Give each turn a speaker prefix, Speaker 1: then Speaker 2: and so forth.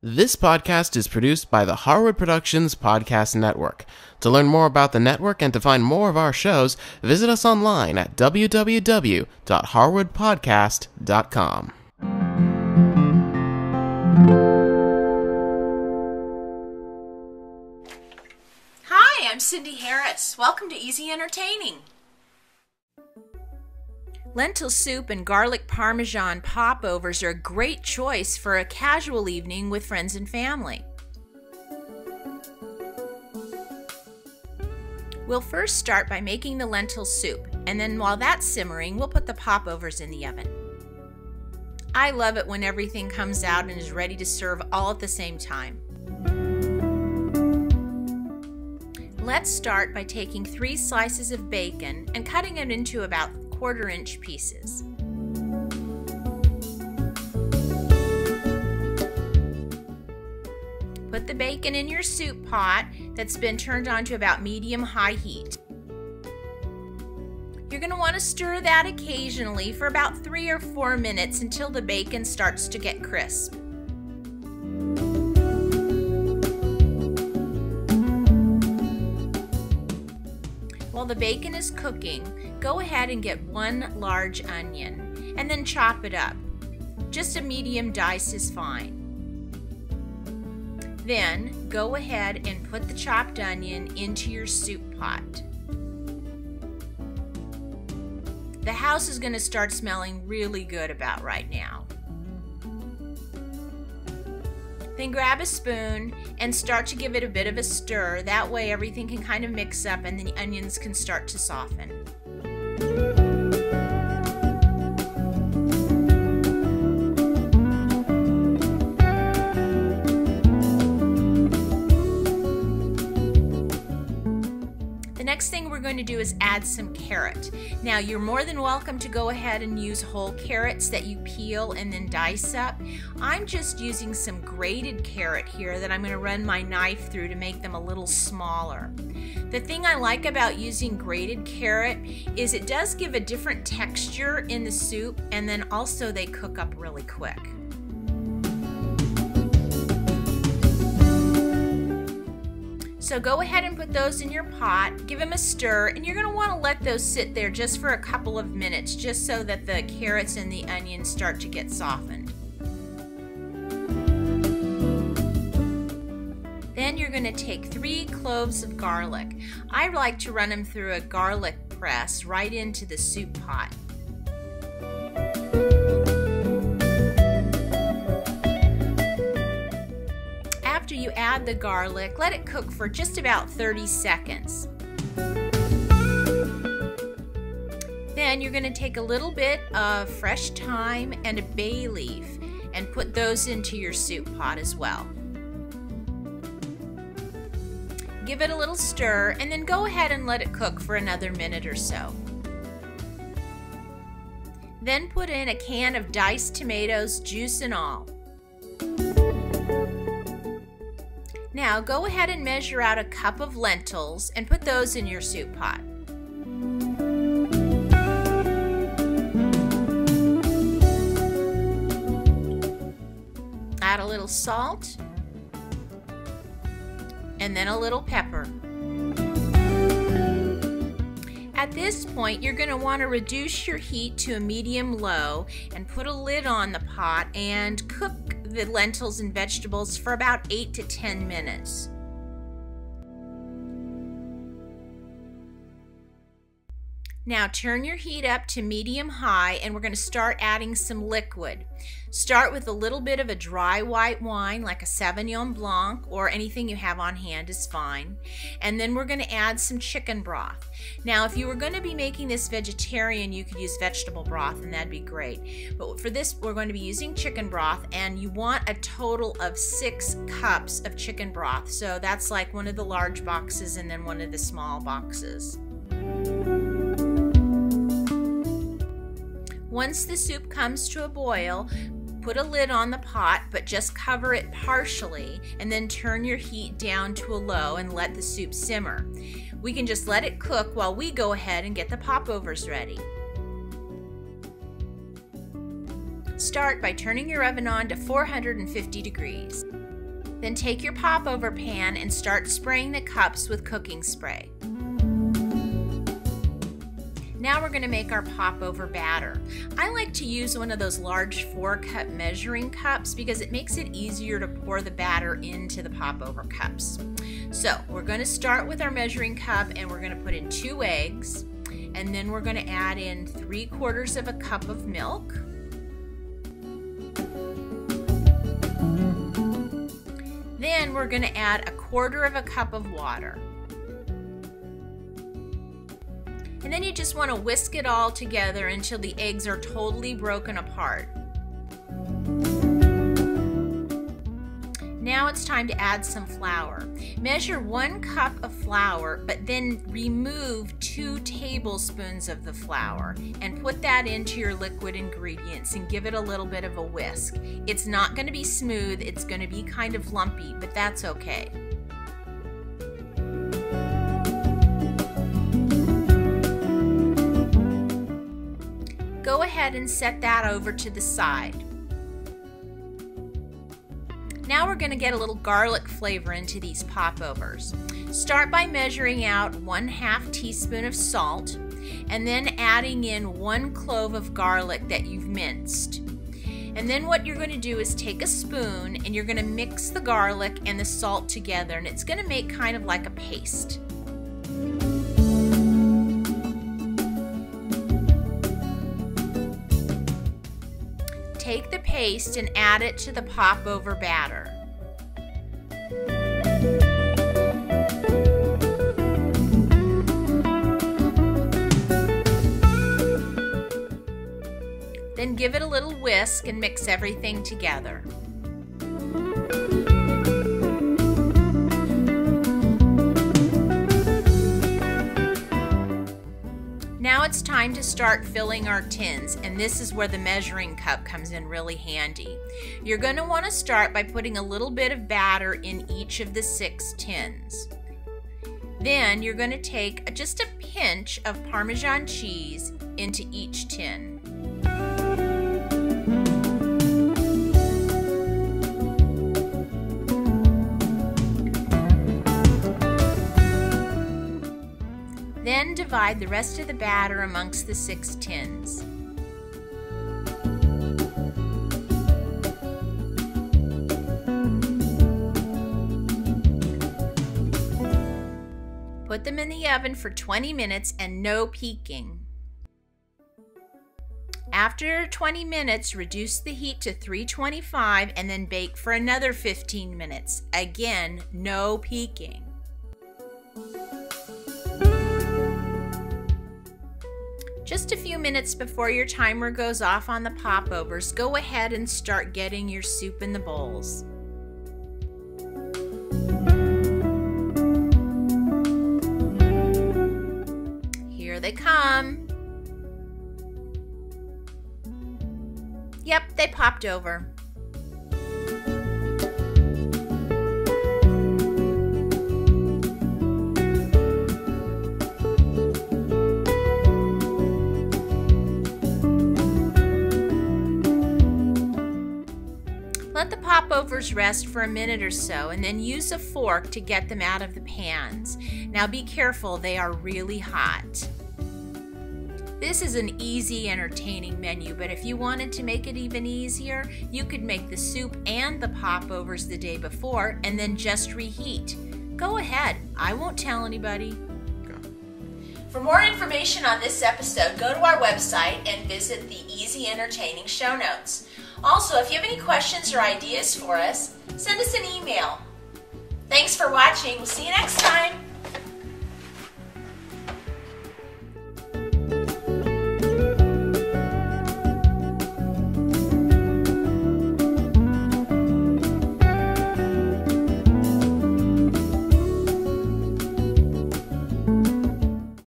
Speaker 1: This podcast is produced by the Harwood Productions Podcast Network. To learn more about the network and to find more of our shows, visit us online at www.harwoodpodcast.com.
Speaker 2: Hi, I'm Cindy Harris. Welcome to Easy Entertaining. Lentil soup and garlic Parmesan Popovers are a great choice for a casual evening with friends and family. We'll first start by making the lentil soup, and then while that's simmering, we'll put the popovers in the oven. I love it when everything comes out and is ready to serve all at the same time. Let's start by taking 3 slices of bacon and cutting it into about 1/4-inch pieces. Put the bacon in your soup pot that's been turned on to about medium-high heat. You're going to want to stir that occasionally for about 3 or 4 minutes until the bacon starts to get crisp. While the bacon is cooking, go ahead and get 1 large onion and then chop it up. Just a medium dice is fine. Then go ahead and put the chopped onion into your soup pot. The house is going to start smelling really good about right now. Then grab a spoon and start to give it a bit of a stir. That way everything can kind of mix up and the onions can start to soften. The next thing we're going to do is add some carrot. Now you're more than welcome to go ahead and use whole carrots that you peel and then dice up. I'm just using some grated carrot here that I'm going to run my knife through to make them a little smaller. The thing I like about using grated carrot is it does give a different texture in the soup, and then also they cook up really quick. So go ahead and put those in your pot, give them a stir, and you're going to want to let those sit there just for a couple of minutes, just so that the carrots and the onions start to get softened. Then you're going to take 3 cloves of garlic. I like to run them through a garlic press right into the soup pot. After you add the garlic, let it cook for just about 30 seconds. Then you're going to take a little bit of fresh thyme and a bay leaf and put those into your soup pot as well. Give it a little stir and then go ahead and let it cook for another minute or so. Then put in a can of diced tomatoes, juice and all. Now go ahead and measure out a cup of lentils and put those in your soup pot. Add a little salt and then a little pepper. At this point, you're going to want to reduce your heat to a medium-low and put a lid on the pot and cook the lentils and vegetables for about 8 to 10 minutes. Now turn your heat up to medium-high and we're going to start adding some liquid. Start with a little bit of a dry white wine like a Sauvignon Blanc, or anything you have on hand is fine. And then we're going to add some chicken broth. Now if you were going to be making this vegetarian, you could use vegetable broth and that'd be great. But for this we're going to be using chicken broth, and you want a total of 6 cups of chicken broth. So that's like one of the large boxes and then one of the small boxes. Once the soup comes to a boil, put a lid on the pot, but just cover it partially, and then turn your heat down to a low and let the soup simmer. We can just let it cook while we go ahead and get the popovers ready. Start by turning your oven on to 450 degrees. Then take your popover pan and start spraying the cups with cooking spray. Now we're going to make our popover batter. I like to use one of those large 4-cup measuring cups because it makes it easier to pour the batter into the popover cups. So we're going to start with our measuring cup and we're going to put in 2 eggs, and then we're going to add in 3/4 of a cup of milk. Then we're going to add 1/4 of a cup of water. And then you just want to whisk it all together until the eggs are totally broken apart. Now it's time to add some flour. Measure 1 cup of flour, but then remove 2 tablespoons of the flour and put that into your liquid ingredients and give it a little bit of a whisk. It's not going to be smooth, it's going to be kind of lumpy, but that's okay. Go ahead and set that over to the side. Now we're going to get a little garlic flavor into these popovers. Start by measuring out 1/2 teaspoon of salt and then adding in 1 clove of garlic that you've minced. And then what you're going to do is take a spoon and you're going to mix the garlic and the salt together, and it's going to make kind of like a paste. Take the paste and add it to the popover batter. Then give it a little whisk and mix everything together. Now it's time to start filling our tins, and this is where the measuring cup comes in really handy. You're going to want to start by putting a little bit of batter in each of the 6 tins. Then you're going to take just a pinch of Parmesan cheese into each tin. Then divide the rest of the batter amongst the 6 tins. Put them in the oven for 20 minutes and no peeking. After 20 minutes, reduce the heat to 325 and then bake for another 15 minutes. Again, no peeking. Just a few minutes before your timer goes off on the popovers, go ahead and start getting your soup in the bowls. Here they come. Yep, they popped over. Let the popovers rest for a minute or so and then use a fork to get them out of the pans. Now be careful, they are really hot. This is an easy, entertaining menu, but if you wanted to make it even easier, you could make the soup and the popovers the day before and then just reheat. Go ahead, I won't tell anybody. For more information on this episode, go to our website and visit the Easy Entertaining show notes. Also, if you have any questions or ideas for us, send us an email. Thanks for watching. We'll see you next time.